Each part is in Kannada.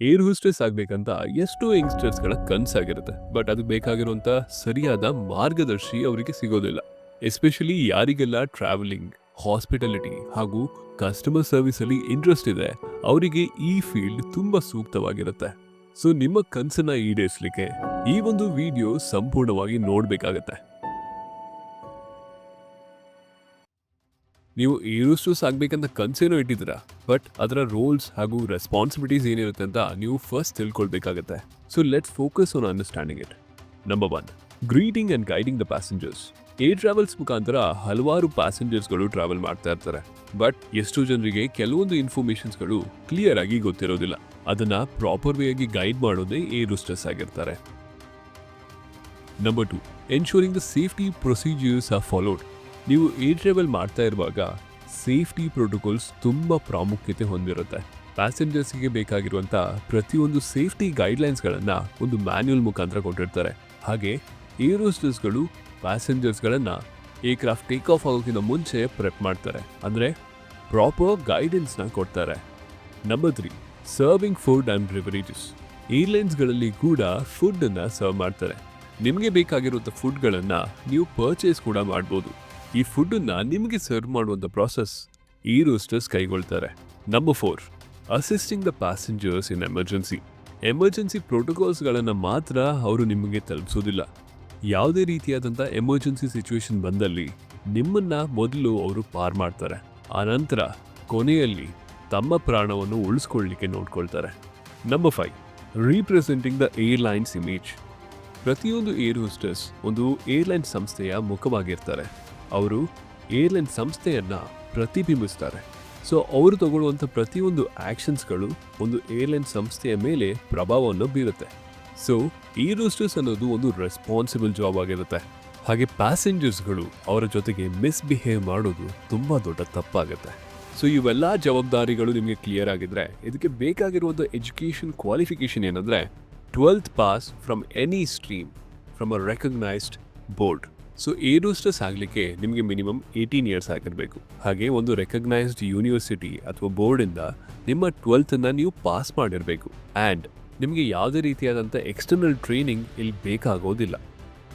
ಏರ್ ಹೋಸ್ಟೆಸ್ ಆಗ್ಬೇಕಂತ ಎಷ್ಟೋ ಯಂಗ್ಸ್ಟರ್ಸ್ಗಳ ಕನ್ಸಾಗಿರುತ್ತೆ. ಬಟ್ ಅದು ಬೇಕಾಗಿರುವಂತ ಸರಿಯಾದ ಮಾರ್ಗದರ್ಶಿ ಅವರಿಗೆ ಸಿಗೋದಿಲ್ಲ. ಎಸ್ಪೆಷಲಿ ಯಾರಿಗೆಲ್ಲ ಟ್ರಾವೆಲಿಂಗ್, ಹಾಸ್ಪಿಟಾಲಿಟಿ ಹಾಗೂ ಕಸ್ಟಮರ್ ಸರ್ವಿಸ್ ಅಲ್ಲಿ ಇಂಟ್ರೆಸ್ಟ್ ಇದೆ, ಅವರಿಗೆ ಈ ಫೀಲ್ಡ್ ತುಂಬಾ ಸೂಕ್ತವಾಗಿರುತ್ತೆ. ಸೊ ನಿಮ್ಮ ಕನ್ಸನ್ನ ಈಡೇರಿಸಲಿಕ್ಕೆ ಈ ಒಂದು ವಿಡಿಯೋ ಸಂಪೂರ್ಣವಾಗಿ ನೋಡ್ಬೇಕಾಗತ್ತೆ. ನೀವು ಏರ್ ಹೋಸ್ಟೆಸ್ ಆಗ್ಬೇಕಂತ ಕನ್ಸೇನೋ ಇಟ್ಟಿದ್ದೀರಾ, ಬಟ್ ಅದರ ರೋಲ್ಸ್ ಹಾಗೂ ರೆಸ್ಪಾನ್ಸಿಬಿಲಿಟೀಸ್ ಏನಿರುತ್ತೆ ಅಂತ ನೀವು ಫಸ್ಟ್ ತಿಳ್ಕೊಳ್ಬೇಕಾಗತ್ತೆ. So let's focus on understanding it. Number 1, greeting and guiding the passengers. Air travels ಮುಖಾಂತರ ಹಲವಾರು ಪ್ಯಾಸೆಂಜರ್ಸ್ಗಳು ಟ್ರಾವೆಲ್ ಮಾಡ್ತಾ ಇರ್ತಾರೆ. ಬಟ್ ಎಷ್ಟು ಜನರಿಗೆ ಕೆಲವೊಂದು ಇನ್ಫಾರ್ಮೇಶನ್ಸ್ಗಳು ಕ್ಲಿಯರ್ ಆಗಿ ಗೊತ್ತಿರೋದಿಲ್ಲ. ಅದನ್ನ ಪ್ರಾಪರ್ ವೇ ಆಗಿ ಗೈಡ್ ಮಾಡೋದೇ ಏರ್ ಹೋಸ್ಟೆಸ್ ಆಗಿರ್ತಾರೆ. Number 2, ensuring the safety procedures are followed. ನೀವು ಏರ್ ಟ್ರಾವೆಲ್ ಮಾಡ್ತಾ ಇರುವಾಗ ಸೇಫ್ಟಿ ಪ್ರೋಟೋಕಾಲ್ಸ್ ತುಂಬ ಪ್ರಾಮುಖ್ಯತೆ ಹೊಂದಿರುತ್ತೆ. ಪ್ಯಾಸೆಂಜರ್ಸ್ಗೆ ಬೇಕಾಗಿರುವಂಥ ಪ್ರತಿಯೊಂದು ಸೇಫ್ಟಿ ಗೈಡ್ಲೈನ್ಸ್ಗಳನ್ನು ಒಂದು ಮ್ಯಾನ್ಯುಯಲ್ ಮುಖಾಂತರ ಕೊಟ್ಟಿರ್ತಾರೆ. ಹಾಗೆ ಏರ್ ಹೋಸ್ಟೆಸ್ಗಳು ಪ್ಯಾಸೆಂಜರ್ಸ್ಗಳನ್ನು ಏರ್ಕ್ರಾಫ್ಟ್ ಟೇಕ್ ಆಫ್ ಆಗೋಕ್ಕಿಂತ ಮುಂಚೆ ಪ್ರೆಪ್ ಮಾಡ್ತಾರೆ, ಅಂದರೆ ಪ್ರಾಪರ್ ಗೈಡೆನ್ಸ್ನ ಕೊಡ್ತಾರೆ. Number 3, serving food and beverages. ಏರ್ಲೈನ್ಸ್ಗಳಲ್ಲಿ ಕೂಡ ಫುಡ್ಡನ್ನು ಸರ್ವ್ ಮಾಡ್ತಾರೆ. ನಿಮಗೆ ಬೇಕಾಗಿರುವಂಥ ಫುಡ್ಗಳನ್ನು ನೀವು ಪರ್ಚೇಸ್ ಕೂಡ ಮಾಡ್ಬೋದು. ಈ ಫುಡ್ಡನ್ನು ನಿಮಗೆ ಸರ್ವ್ ಮಾಡುವಂಥ ಪ್ರಾಸೆಸ್ ಏರ್ ಹೋಸ್ಟೆಸ್ ಕೈಗೊಳ್ತಾರೆ. Number 4, assisting the passengers in emergency. Emergency ಪ್ರೋಟೋಕಾಲ್ಸ್ಗಳನ್ನು ಮಾತ್ರ ಅವರು ನಿಮಗೆ ತಲುಪಿಸೋದಿಲ್ಲ. ಯಾವುದೇ ರೀತಿಯಾದಂಥ ಎಮರ್ಜೆನ್ಸಿ ಸಿಚುವೇಶನ್ ಬಂದಲ್ಲಿ ನಿಮ್ಮನ್ನ ಮೊದಲು ಅವರು ಪಾರ್ ಮಾಡ್ತಾರೆ. ಆನಂತರ ಕೊನೆಯಲ್ಲಿ ತಮ್ಮ ಪ್ರಾಣವನ್ನು ಉಳಿಸ್ಕೊಳ್ಳಿಕ್ಕೆ ನೋಡ್ಕೊಳ್ತಾರೆ. Number 5, representing the airlines image. ಪ್ರತಿಯೊಂದು ಏರ್ ಹೋಸ್ಟೆಸ್ ಒಂದು ಏರ್ಲೈನ್ ಸಂಸ್ಥೆಯ ಮುಖವಾಗಿರ್ತಾರೆ. ಅವರು ಏರ್ಲೈನ್ ಸಂಸ್ಥೆಯನ್ನ ಪ್ರತಿಬಿಂಬಿಸ್ತಾರೆ. ಸೊ ಅವರು ತಗೊಳ್ಳುವಂಥ ಪ್ರತಿಯೊಂದು ಆಕ್ಷನ್ಸ್ಗಳು ಒಂದು ಏರ್ಲೈನ್ ಸಂಸ್ಥೆಯ ಮೇಲೆ ಪ್ರಭಾವವನ್ನು ಬೀರುತ್ತೆ. ಸೊ ಏರ್ ಹೋಸ್ಟೆಸ್ ಅನ್ನೋದು ಒಂದು ರೆಸ್ಪಾನ್ಸಿಬಲ್ ಜಾಬ್ ಆಗಿರುತ್ತೆ. ಹಾಗೆ ಪ್ಯಾಸೆಂಜರ್ಸ್ಗಳು ಅವರ ಜೊತೆಗೆ ಮಿಸ್ಬಿಹೇವ್ ಮಾಡೋದು ತುಂಬ ದೊಡ್ಡ ತಪ್ಪಾಗುತ್ತೆ. ಸೊ ಇವೆಲ್ಲ ಜವಾಬ್ದಾರಿಗಳು ನಿಮಗೆ ಕ್ಲಿಯರ್ ಆಗಿದ್ರೆ ಇದಕ್ಕೆ ಬೇಕಾಗಿರುವಂಥ ಎಜುಕೇಷನ್ ಕ್ವಾಲಿಫಿಕೇಶನ್ ಏನಂದರೆ 12th pass from any stream from a recognised board. So air hostess ಆಗಲಿಕ್ಕೆ ನಿಮಗೆ ಮಿನಿಮಮ್ 18 ಇಯರ್ಸ್ ಆಗಿರಬೇಕು. ಹಾಗೆ ಒಂದು ರೆಕಗ್ನೈಸ್ಡ್ ಯೂನಿವರ್ಸಿಟಿ ಅಥವಾ ಬೋರ್ಡಿಂದ ನಿಮ್ಮ 12th ನೀವು ಪಾಸ್ ಮಾಡಿರಬೇಕು. ಆ್ಯಂಡ್ ನಿಮಗೆ ಯಾವುದೇ ರೀತಿಯಾದಂಥ ಎಕ್ಸ್ಟರ್ನಲ್ ಟ್ರೈನಿಂಗ್ ಇಲ್ಲಿ ಬೇಕಾಗೋದಿಲ್ಲ.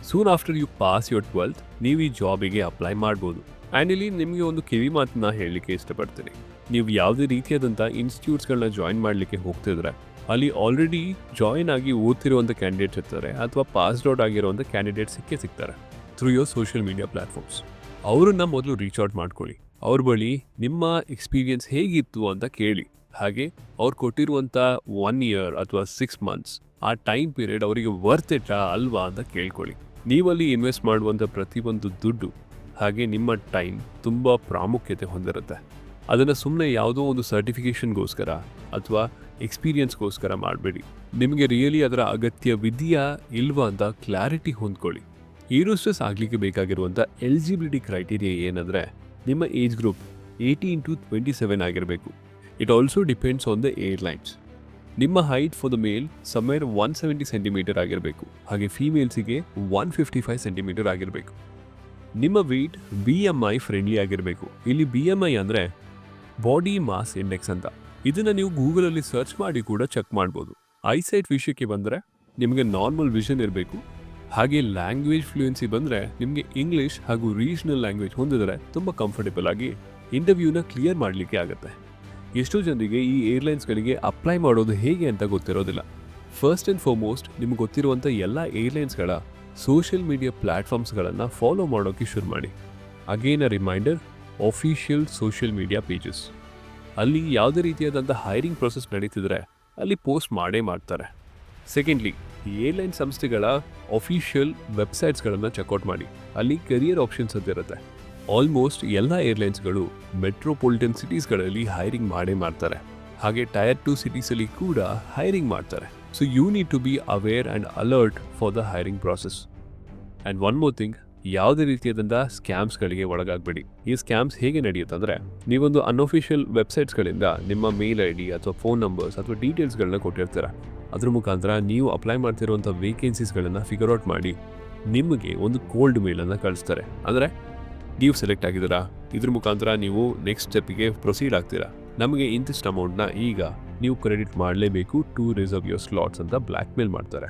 Soon after you pass your 12th ನೀವು ಈ ಜಾಬಿಗೆ ಅಪ್ಲೈ ಮಾಡ್ಬೋದು. ಆ್ಯಂಡ್ ಇಲ್ಲಿ ನಿಮಗೆ ಒಂದು ಕಿವಿ ಮಾತನ್ನ ಹೇಳಲಿಕ್ಕೆ ಇಷ್ಟಪಡ್ತೀನಿ. ನೀವು ಯಾವುದೇ ರೀತಿಯಾದಂಥ ಇನ್ಸ್ಟಿಟ್ಯೂಟ್ಸ್ಗಳನ್ನ ಜಾಯಿನ್ ಮಾಡಲಿಕ್ಕೆ ಹೋಗ್ತಿದ್ರೆ ಅಲ್ಲಿ ಆಲ್ರೆಡಿ ಜಾಯಿನ್ ಆಗಿ ಓದ್ತಿರುವಂಥ ಕ್ಯಾಂಡಿಡೇಟ್ಸ್ ಇರ್ತಾರೆ, ಅಥವಾ ಪಾಸ್ಡ್ ಔಟ್ ಆಗಿರುವಂಥ ಕ್ಯಾಂಡಿಡೇಟ್ಸ್ ಸಿಗ್ತಾರೆ through your social media platforms. ಅವರನ್ನ ಮೊದಲು ರೀಚ್ ಔಟ್ ಮಾಡ್ಕೊಳ್ಳಿ. ಅವ್ರ ಬಳಿ ನಿಮ್ಮ ಎಕ್ಸ್ಪೀರಿಯನ್ಸ್ ಹೇಗಿತ್ತು ಅಂತ ಕೇಳಿ. ಹಾಗೆ ಅವ್ರು ಕೊಟ್ಟಿರುವಂಥ 1 ಇಯರ್ ಅಥವಾ 6 months ಆ ಟೈಮ್ ಪೀರಿಯಡ್ ಅವರಿಗೆ ವರ್ತ್ ಇಟ್ಟಾ ಅಲ್ವಾ ಅಂತ ಕೇಳ್ಕೊಳ್ಳಿ. ನೀವಲ್ಲಿ ಇನ್ವೆಸ್ಟ್ ಮಾಡುವಂಥ ಪ್ರತಿಯೊಂದು ದುಡ್ಡು ಹಾಗೆ ನಿಮ್ಮ ಟೈಮ್ ತುಂಬ ಪ್ರಾಮುಖ್ಯತೆ ಹೊಂದಿರುತ್ತೆ. ಅದನ್ನು ಸುಮ್ಮನೆ ಯಾವುದೋ ಒಂದು ಸರ್ಟಿಫಿಕೇಷನ್ಗೋಸ್ಕರ ಅಥವಾ ಎಕ್ಸ್ಪೀರಿಯನ್ಸ್ಗೋಸ್ಕರ ಮಾಡಬೇಡಿ. ನಿಮಗೆ ರಿಯಲಿ ಅದರ ಅಗತ್ಯವಿದೆಯಾ ಇಲ್ವಾ ಅಂತ ಕ್ಲಾರಿಟಿ ಹೊಂದ್ಕೊಳ್ಳಿ. ಏರ್ ಹೋಸ್ಟೆಸ್ ಆಗಲಿಕ್ಕೆ ಬೇಕಾಗಿರುವಂಥ ಎಲಿಜಿಬಿಲಿಟಿ ಕ್ರೈಟೀರಿಯಾ ಏನಂದರೆ ನಿಮ್ಮ ಏಜ್ ಗ್ರೂಪ್ 18 to 27 ಆಗಿರಬೇಕು. It also depends on the airlines. ನಿಮ್ಮ height for the male somewhere 170 centimetre ಆಗಿರಬೇಕು. ಹಾಗೆ ಫೀಮೇಲ್ಸಿಗೆ 155 ಸೆಂಟಿಮೀಟರ್ ಆಗಿರಬೇಕು. ನಿಮ್ಮ ವೆಯ್ಟ್ BMI ಫ್ರೆಂಡ್ಲಿ ಆಗಿರಬೇಕು. ಇಲ್ಲಿ BMI ಅಂದರೆ ಬಾಡಿ ಮಾಸ್ ಇಂಡೆಕ್ಸ್ ಅಂತ. ಇದನ್ನು ನೀವು ಗೂಗಲಲ್ಲಿ ಸರ್ಚ್ ಮಾಡಿ ಕೂಡ ಚೆಕ್ ಮಾಡ್ಬೋದು. ಐಸೈಟ್ ವಿಷಯಕ್ಕೆ ಬಂದರೆ ನಿಮಗೆ ನಾರ್ಮಲ್ ವಿಷನ್ ಇರಬೇಕು. ಹಾಗೆ ಲ್ಯಾಂಗ್ವೇಜ್ ಫ್ಲೂಯೆನ್ಸಿ ಬಂದರೆ ನಿಮಗೆ ಇಂಗ್ಲೀಷ್ ಹಾಗೂ ರೀಜನಲ್ ಲ್ಯಾಂಗ್ವೇಜ್ ಹೊಂದಿದ್ರೆ ತುಂಬ ಕಂಫರ್ಟೇಬಲ್ ಆಗಿ ಇಂಟರ್ವ್ಯೂನ ಕ್ಲಿಯರ್ ಮಾಡಲಿಕ್ಕೆ ಆಗುತ್ತೆ. ಎಷ್ಟೋ ಜನರಿಗೆ ಈ ಏರ್ಲೈನ್ಸ್ಗಳಿಗೆ ಅಪ್ಲೈ ಮಾಡೋದು ಹೇಗೆ ಅಂತ ಗೊತ್ತಿರೋದಿಲ್ಲ. ಫಸ್ಟ್ ಆ್ಯಂಡ್ ಫಾರ್ಮೋಸ್ಟ್ ನಿಮ್ಗೆ ಗೊತ್ತಿರುವಂಥ ಎಲ್ಲ ಏರ್ಲೈನ್ಸ್ಗಳ ಸೋಷಿಯಲ್ ಮೀಡಿಯಾ ಪ್ಲ್ಯಾಟ್ಫಾರ್ಮ್ಸ್ಗಳನ್ನು ಫಾಲೋ ಮಾಡೋಕ್ಕೆ ಶುರು ಮಾಡಿ. Again a reminder, official social media pages. ಅಲ್ಲಿ ಯಾವುದೇ ರೀತಿಯಾದಂಥ ಹೈರಿಂಗ್ ಪ್ರೊಸೆಸ್ ನಡೀತಿದ್ರೆ ಅಲ್ಲಿ ಪೋಸ್ಟ್ ಮಾಡೇ ಮಾಡ್ತಾರೆ. ಸೆಕೆಂಡ್ಲಿ, ಏರ್ಲೈನ್ ಸಂಸ್ಥೆಗಳ ಅಫಿಷಿಯಲ್ ವೆಬ್ಸೈಟ್ಸ್ಗಳನ್ನು ಚೆಕ್ಔಟ್ ಮಾಡಿ. ಅಲ್ಲಿ ಕರಿಯರ್ ಆಪ್ಷನ್ಸ್ ಅಂತ ಇರುತ್ತೆ. ಆಲ್ಮೋಸ್ಟ್ ಎಲ್ಲ ಏರ್ಲೈನ್ಸ್ಗಳು ಮೆಟ್ರೋಪಾಲಿಟನ್ ಸಿಟೀಸ್ಗಳಲ್ಲಿ ಹೈರಿಂಗ್ ಮಾಡೇ ಮಾಡ್ತಾರೆ. ಹಾಗೆ ಟೈರ್ 2 ಸಿಟೀಸಲ್ಲಿ ಕೂಡ ಹೈರಿಂಗ್ ಮಾಡ್ತಾರೆ. So you need to be aware and alert for the hiring process. And one more thing, ಯಾವುದೇ ರೀತಿಯಾದಂಥ ಸ್ಕ್ಯಾಮ್ಸ್ಗಳಿಗೆ ಒಳಗಾಗಬೇಡಿ. ಈ ಸ್ಕ್ಯಾಮ್ಸ್ ಹೇಗೆ ನಡೆಯುತ್ತಂದರೆ, ನೀವೊಂದು ಅನ್ಅಫಿಷಿಯಲ್ ವೆಬ್ಸೈಟ್ಸ್ಗಳಿಂದ ನಿಮ್ಮ ಮೇಲ್ ID ಅಥವಾ ಫೋನ್ ನಂಬರ್ಸ್ ಅಥವಾ ಡೀಟೇಲ್ಸ್ಗಳನ್ನ ಕೊಟ್ಟಿರ್ತೀರ. ಅದ್ರ ಮುಖಾಂತರ ನೀವು ಅಪ್ಲೈ ಮಾಡ್ತಿರುವಂಥ ವೇಕೆನ್ಸೀಸ್ಗಳನ್ನು ಫಿಗರ್ ಔಟ್ ಮಾಡಿ ನಿಮಗೆ ಒಂದು ಕೋಲ್ಡ್ ಮೇಲನ್ನು ಕಳಿಸ್ತಾರೆ. ಅಂದರೆ ನೀವು ಸೆಲೆಕ್ಟ್ ಆಗಿದ್ದೀರಾ, ಇದ್ರ ಮುಖಾಂತರ ನೀವು ನೆಕ್ಸ್ಟ್ ಸ್ಟೆಪ್ಪಿಗೆ ಪ್ರೊಸೀಡ್ ಆಗ್ತೀರಾ, ನಮಗೆ ಇಂತಿಷ್ಟು ಅಮೌಂಟ್ನ ಈಗ ನೀವು ಕ್ರೆಡಿಟ್ ಮಾಡಲೇಬೇಕು ಟು ರಿಸರ್ವ್ ಯುವರ್ ಸ್ಲಾಟ್ಸ್ ಅಂತ ಬ್ಲ್ಯಾಕ್ ಮೇಲ್ ಮಾಡ್ತಾರೆ.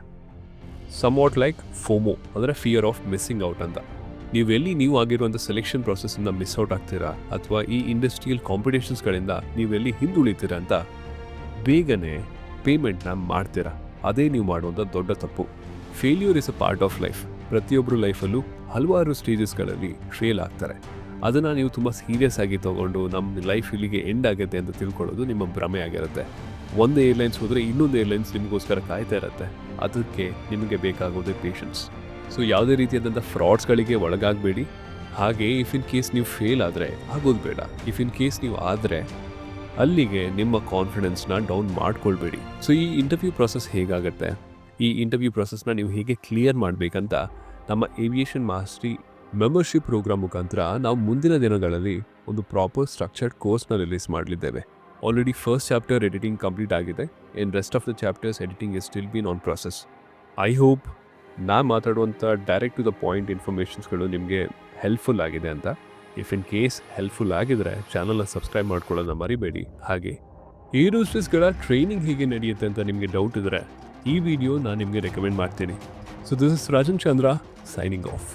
ಸಮ್ವಾಟ್ ಲೈಕ್ ಫೋಮೋ ಅಂದರೆ ಫಿಯರ್ ಆಫ್ ಮಿಸ್ಸಿಂಗ್ ಔಟ್ ಅಂತ. ನೀವು ಆಗಿರುವಂಥ ಸೆಲೆಕ್ಷನ್ ಪ್ರಾಸೆಸ್ಸಿಂದ ಮಿಸ್ ಔಟ್ ಆಗ್ತೀರಾ ಅಥವಾ ಈ ಇಂಡಸ್ಟ್ರಿಯಲ್ ಕಾಂಪಿಟೇಷನ್ಸ್ಗಳಿಂದ ನೀವೆಲ್ಲಿ ಹಿಂದುಳಿತೀರಾ ಅಂತ ಬೇಗನೆ ಪೇಮೆಂಟ್ನ ಮಾಡ್ತೀರಾ. ಅದೇ ನೀವು ಮಾಡುವಂಥ ದೊಡ್ಡ ತಪ್ಪು. Failure is a part of life. ಪ್ರತಿಯೊಬ್ಬರು ಲೈಫಲ್ಲೂ ಹಲವಾರು ಸ್ಟೇಜಸ್ಗಳಲ್ಲಿ ಫೇಲ್ ಆಗ್ತಾರೆ. ಅದನ್ನು ನೀವು ತುಂಬ ಸೀರಿಯಸ್ ಆಗಿ ತೊಗೊಂಡು ನಮ್ಮ ಲೈಫ್ ಇಲ್ಲಿಗೆ ಎಂಡ್ ಆಗುತ್ತೆ ಅಂತ ತಿಳ್ಕೊಳ್ಳೋದು ನಿಮ್ಮ ಭ್ರಮೆ ಆಗಿರುತ್ತೆ. ಒಂದು ಏರ್ಲೈನ್ಸ್ ಹೋದರೆ ಇನ್ನೊಂದು ಏರ್ಲೈನ್ಸ್ ನಿಮಗೋಸ್ಕರ ಕಾಯ್ತಾ ಇರುತ್ತೆ. ಅದಕ್ಕೆ ನಿಮಗೆ ಬೇಕಾಗೋದೇ ಪೇಷನ್ಸ್. ಸೊ ಯಾವುದೇ ರೀತಿಯಾದಂಥ ಫ್ರಾಡ್ಸ್ಗಳಿಗೆ ಒಳಗಾಗಬೇಡಿ. ಹಾಗೆ ಇಫ್ ಇನ್ ಕೇಸ್ ನೀವು ಫೇಲ್ ಆದರೆ ಆಗೋದು ಬೇಡ. ಇಫ್ ಇನ್ ಕೇಸ್ ನೀವು ಆದರೆ ಅಲ್ಲಿಗೆ ನಿಮ್ಮ ಕಾನ್ಫಿಡೆನ್ಸ್ನ ಡೌನ್ ಮಾಡ್ಕೊಳ್ಬೇಡಿ. ಸೊ ಈ ಇಂಟರ್ವ್ಯೂ ಪ್ರಾಸೆಸ್ ಹೇಗಾಗುತ್ತೆ, ಈ ಇಂಟರ್ವ್ಯೂ ಪ್ರಾಸೆಸ್ನ ನೀವು ಹೇಗೆ ಕ್ಲಿಯರ್ ಮಾಡಬೇಕಂತ ನಮ್ಮ ಏವಿಯೇಷನ್ ಮಾಸ್ಟ್ರಿ ಮೆಂಬರ್ಶಿಪ್ ಪ್ರೋಗ್ರಾಮ್ ಮುಖಾಂತರ ನಾವು ಮುಂದಿನ ದಿನಗಳಲ್ಲಿ ಒಂದು ಪ್ರಾಪರ್ ಸ್ಟ್ರಕ್ಚರ್ಡ್ ಕೋರ್ಸ್ನ ರಿಲೀಸ್ ಮಾಡಲಿದ್ದೇವೆ. Already first chapter editing complete ಆಗಿದೆ. In rest of the chapters editing is still been on process. I hope ನಾನು ಮಾತಾಡುವಂಥ ಡೈರೆಕ್ಟ್ ಟು ದ ಪಾಯಿಂಟ್ ಇನ್ಫಾರ್ಮೇಷನ್ಸ್ಗಳು ನಿಮಗೆ ಹೆಲ್ಪ್ಫುಲ್ ಆಗಿದೆ ಅಂತ. ಇಫ್ ಇನ್ ಕೇಸ್ ಹೆಲ್ಪ್ಫುಲ್ ಆಗಿದ್ರೆ ಚಾನಲ್ನ ಸಬ್ಸ್ಕ್ರೈಬ್ ಮಾಡ್ಕೊಳ್ಳೋದನ್ನ ಮರಿಬೇಡಿ. ಹಾಗೆ ಏರೋಸ್ಪೇಸ್ಗಳ ಟ್ರೈನಿಂಗ್ ಹೇಗೆ ನಡೆಯುತ್ತೆ ಅಂತ ನಿಮಗೆ ಡೌಟ್ ಇದ್ದರೆ ಈ ವಿಡಿಯೋ ನಾನು ನಿಮಗೆ ರೆಕಮೆಂಡ್ ಮಾಡ್ತೀನಿ. So this is Rajan Chandra signing off.